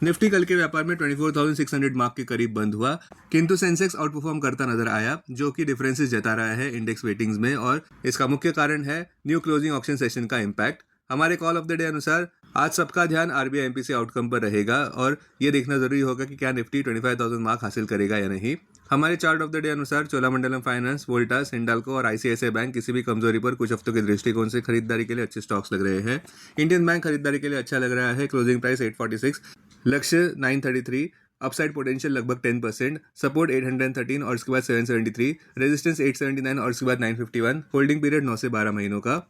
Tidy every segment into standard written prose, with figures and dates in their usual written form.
Nifty कल के व्यापार में 24,600 मार्क के करीब बंद हुआ, किंतु सेंसेक्स आउट परफॉर्म करता नजर आया, जो कि डिफरेंसेस जता रहा है इंडेक्स वेटिंग्स में, और इसका मुख्य कारण है न्यू क्लोजिंग ऑक्शन सेशन का इम्पैक्ट। हमारे कॉल ऑफ द डे अनुसार आज सबका ध्यान आरबीआई एमपीसी आउटकम पर रहेगा और ये देखना जरूरी होगा कि क्या निफ्टी 25,000 मार्क हासिल करेगा या नहीं। हमारे चार्ट ऑफ द डे अनुसार चोलामंडलम फाइनेंस, वोल्टास, हिंडाल्को और आईसीआईसीआई बैंक किसी भी कमजोरी पर कुछ हफ्तों के दृष्टिकोण से खरीदारी के लिए अच्छे स्टॉक्स लग रहे हैं। इंडियन बैंक खरीदारी के लिए अच्छा लग रहा है, क्लोजिंग प्राइस 846, लक्ष्य 933, अपसाइड पोटेंशियल लगभग 10%, सपोर्ट 813 और उसके बाद 773, रेजिस्टेंस 879 और उसके बाद 951, होल्डिंग पीरियड 9 से 12 महीनों का।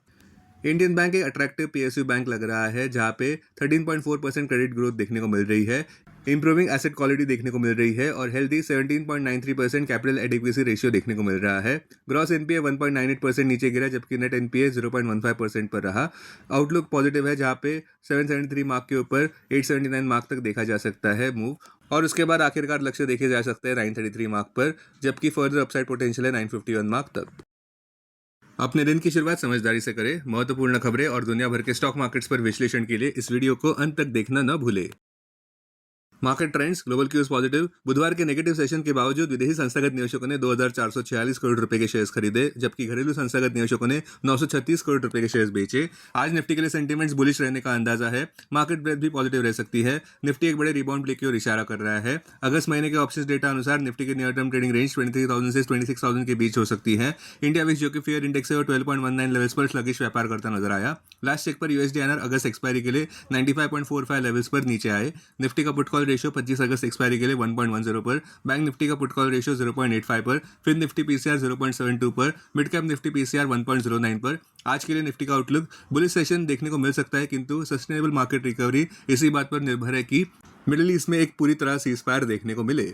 इंडियन बैंक एक अट्रैक्टिव पीएसयू बैंक लग रहा है, जहां पे 13.4% क्रेडिट ग्रोथ देखने को मिल रही है, इंप्रूविंग एसेट क्वालिटी देखने को मिल रही है और हेल्दी 17.93% कैपिटल एडिक्वेसी रेशियो देखने को मिल रहा है। ग्रॉस एनपीए 1.98% नीचे गिरा, जबकि नेट एनपीए 0.15% पर रहा। आउटलुक पॉजिटिव है, जहां पे 773 मार्क के ऊपर 879 मार्क तक देखा जा सकता है मूव, और उसके बाद आखिरकार लक्ष्य देखे जा सकते हैं 933 मार्क पर, जबकि फर्दर अपसाइड पोटेंशियल है 951 मार्क तक। अपने दिन की शुरुआत समझदारी से करें। महत्वपूर्ण खबरें और दुनिया भर के स्टॉक मार्केट्स पर विश्लेषण के लिए इस वीडियो को अंत तक देखना न भूलें। Market trends, global cues positive. बुधवार के नेगेटिव सेशन के बावजूद विदेशी संस्थागत निवेशकों ने 2,446 करोड़ रुपए के शेयर्स खरीदे, जबकि घरेलू संस्थागत निवेशकों ने 936 करोड़ रुपए के शेयर्स बेचे। आज निफ्टी के लिए सेंटीमेंट्स बुलिश रहने का अंदाजा है। मार्केट ब्रेथ भी पॉजिटिव रह सकती है। निफ्टी एक बड़े रिबाउंड प्ले की ओर इशारा कर रहा है। अगस्त महीने के ऑप्शंस डेटा अनुसार निफ्टी की नियर टर्म ट्रेडिंग रेंज 23,000 से 26,000 के बीच हो सकती है। इंडिया विक्स, जो कि फेयर इंडेक्स है, और 12.19 लेवल्स पर स्लगिश व्यापार करता नजर आया। लास्ट चेक पर यूएसडी आईएनआर अगस्त एक्सपायरी के लिए 95.45 लेवल्स पर नीचे आए। निफ्टी का पुट कॉल रेशियो 25 अगस्त एक्सपायरी के लिए 1.10 पर, बैंक निफ्टी का पुट कॉल रेशियो 0.85 पर, फिर निफ्टी पीसीआर 0.72 पर, मिड कैप निफ्टी पीसीआर 1.09 पर। आज के लिए निफ्टी का आउटलुक बुलिश सेशन देखने को मिल सकता है, किंतु सस्टेनेबल मार्केट रिकवरी इसी बात पर निर्भर है कि मिडिल ईस्ट में एक पूरी तरह सीज फायर देखने को मिले।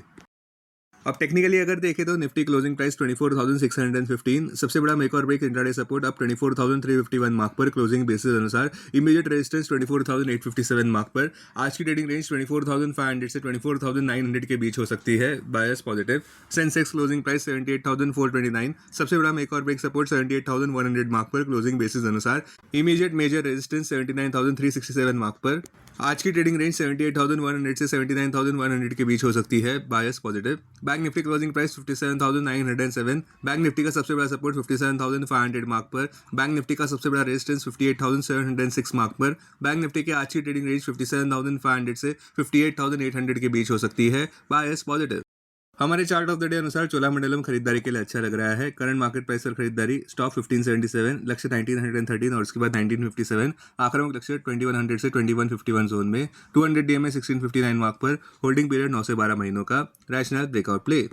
अब टेक्निकली अगर देखें तो निफ्टी क्लोजिंग प्राइस 24,615, सबसे बड़ा मेक और ब्रेक इंट्राडे सपोर्ट अब 24,351 मार्क पर क्लोजिंग बेसिस अनुसार, इमीडिएट रेजिस्टेंस 24,857 मार्क पर। आज की ट्रेडिंग रेंज 24,500 से 24,900 के बीच हो सकती है, bias positive. Sensex closing price 78,429, सबसे बड़ा मेक और ब्रेक सपोर्ट 78,100 मार्क पर क्लोजिंग बेसिस अनुसार, इमीडिएट मेजर रेजिस्टेंस 79,367 मार्क पर। आज की ट्रेडिंग रेंज 78,100 से 79,100 के बीच हो सकती है, bias positive. Bank Nifty closing price 57,907, bank Nifty का सबसे बड़ा सपोर्ट 57,500 मार्क पर, बैंक निफ्टी का सबसे बड़ा रेजिस्टेंस 58,706 मार्क पर। बैंक निफ्टी के आज की ट्रेडिंग रेंज 57,500 से 58,800 के बीच हो सकती है, बायस पॉजिटिव। हमारे चार्ट ऑफ द डे अनुसार चोलामंडलम खरीदारी के लिए अच्छा लग रहा है। करंट मार्केट प्राइस पर खरीदारी, स्टॉक 1577, लक्ष्य 1913 और उसके बाद 1957, आक्रामक लक्ष्य 2100 से 2151 जोन में, 200 डीएमए 1659 मार्क पर, होल्डिंग पीरियड 9 से 12 महीनों का। Rational breakout play.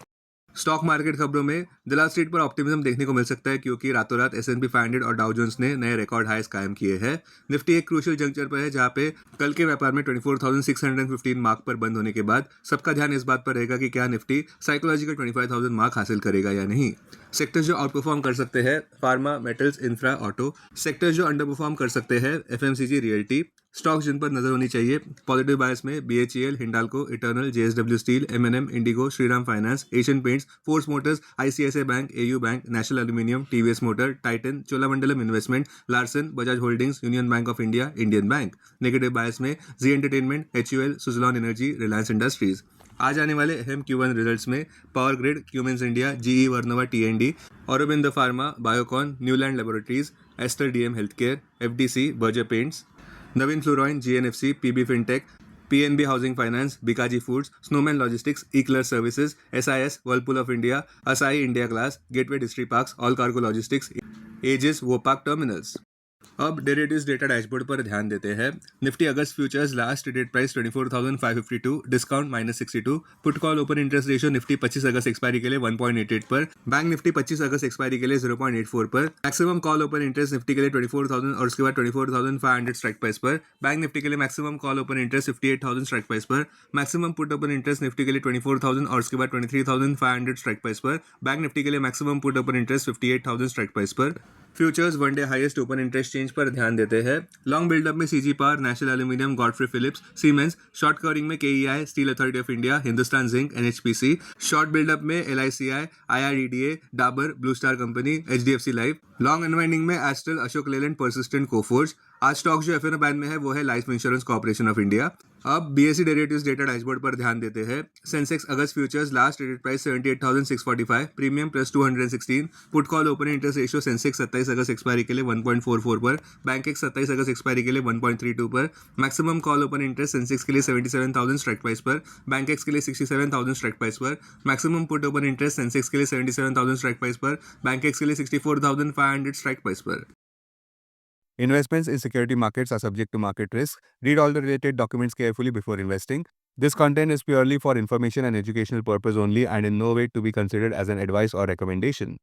Stock market खबरों में दलाल स्ट्रीट पर ऑप्टिमिज्म देखने को मिल सकता है, क्योंकि रातों रात S&P 500 और डाउ जोन्स ने नए रिकॉर्ड हाईस कायम किए हैं। निफ्टी एक क्रूशियल जंक्चर पर है, जहां पे कल के व्यापार में 24,615 मार्क पर बंद होने के बाद सबका ध्यान इस बात पर रहेगा कि क्या निफ्टी साइकोलॉजिकल 25,000 मार्क हासिल करेगा या नहीं। सेक्टर्स जो आउट परफॉर्म कर सकते हैं, pharma, metals, infra, auto. Sectors जो अंडर परफॉर्म कर सकते हैं, एफएमसीजी, रियल्टी। स्टॉक्स जिन पर नजर होनी चाहिए, पॉजिटिव बायस में BHEL, Hindalco, Eternal, JSW Steel, M&M, IndiGo, Shriram Finance, Asian Paints, Force Motors, ICICI Bank, AU Bank, National Aluminium, TVS Motor, Titan, Cholamandalam Investment, Larsen, Bajaj Holdings, Union Bank of India, Indian Bank. Negative bias में Zee Entertainment, HUL, Suzlon Energy, Reliance Industries. आज आने वाले अहम Q1 results में Power Grid, Cummins India, GE Vernova TND, Aurobindo Pharma, Biocon, Neuland Laboratories, Aster DM Health Care, FDC, Berger Paints, Navin Fluorine, GNFC, PB Fintech, PNB Housing Finance, Bikaji Foods, Snowman Logistics, E-क्लर्स Services, SIS, Whirlpool of India, Asahi India Glass, Gateway Distriparks, All Cargo Logistics, Aegis, Vopak Terminals. अब derivatives data dashboard पर ध्यान देते हैं। निफ्टी अगस्त futures last traded price 24,552, discount -62, put call open interest ratio Nifty 25 अगस्त expiry के लिए 1.88 पर, बैंक निफ्टी 25 अगस्त एक्सपायरी के लिए 0.84 पर, maximum call open interest Nifty के लिए 24,000 और उसके बाद 24,500 स्ट्राइक प्राइस पर, बैंक निफ्टी के लिए maximum call open interest 58,000 strike price पर, maximum put open interest Nifty के लिए 24,000 और उसके बाद 23,500 स्ट्राइक प्राइस पर, बैंक निफ्टी के लिए maximum put open interest 58,000 strike price पर। Futures one day highest open interest change पर ध्यान देते हैं। लॉन्ग बिल्डअप में CG Power, National Aluminium, Godfrey Phillips, Siemens. Short covering में KEI, Steel Authority of India, Hindustan Zinc, NHPC। Short buildup में LICI, IREDA, Dabur, Blue Star company, HDFC Life. Long unwinding में Astral, Ashok Leyland, Persistent, Coforge. आज stock जो FNO ban में है वो है Life Insurance Corporation of India. अब बीएसई डेरिवेटिव्स डेटा डैशबोर्ड पर ध्यान देते हैं। सेंसेक्स अगस्त futures last traded price 78,645, premium plus 216, put call opening interest ratio Sensex 27 अगस्त एक्सपायरी के लिए 1.44 पर, बैंक एक्स 27 अगस्त एक्सपायरी के लिए 1.32 पर, maximum call open interest Sensex के लिए 77,000 स्ट्राइक प्राइस पर, बैंक एक्स के लिए 67,000 स्ट्राइक प्राइस पर, maximum put open interest Sensex के लिए 77,000 स्ट्राइक प्राइस पर, बैंक एक्स के लिए 64,500 स्ट्राइक प्राइस पर। Investments in security markets are subject to market risk. Read all the related documents carefully before investing. This content is purely for information and educational purpose only and in no way to be considered as an advice or recommendation.